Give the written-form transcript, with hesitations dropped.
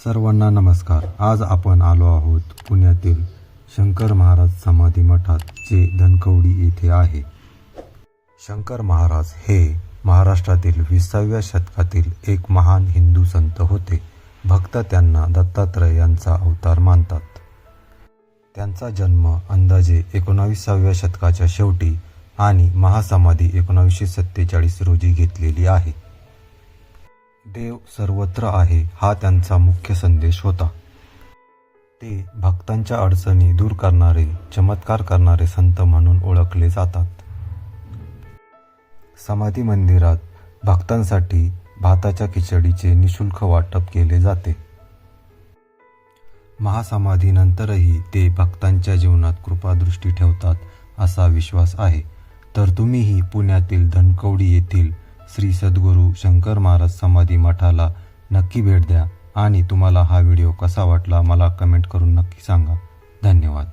सर्वांना नमस्कार। आज आपण आलो आहोत पुण्यातील शंकर महाराज समाधी मठात, जे धनकवडी येथे आहे। शंकर महाराज हे महाराष्ट्रातील 20व्या शतकातील एक महान हिंदू संत होते। भक्त त्यांना दत्तात्रय यांचा अवतार मानतात। त्यांचा जन्म अंदाजे 19व्या शतकाच्या शेवटी आणि महासमाधी 1947 रोजी घेतलेली आहे। देव सर्वत्र आहे हा त्यांचा मुख्य संदेश होता। ते भक्तांच्या अडचणी दूर करणारे, चमत्कार करणारे संत म्हणून ओळखले जातात। समाधी मंदिरात भक्तांसाठी भाताच्या खिचडीचे निशुल्क वाटप केले जाते। महासमाधीनंतरही ते भक्तांच्या जीवनात कृपादृष्टी ठेवतात असा विश्वास आहे। तर तुम्हीही पुण्यातील धनकवडी येथील श्री सद्गुरू शंकर महाराज समाधी मठाला नक्की भेट द्या आणि तुम्हाला हा व्हिडिओ कसा वाटला मला कमेंट करून नक्की सांगा। धन्यवाद।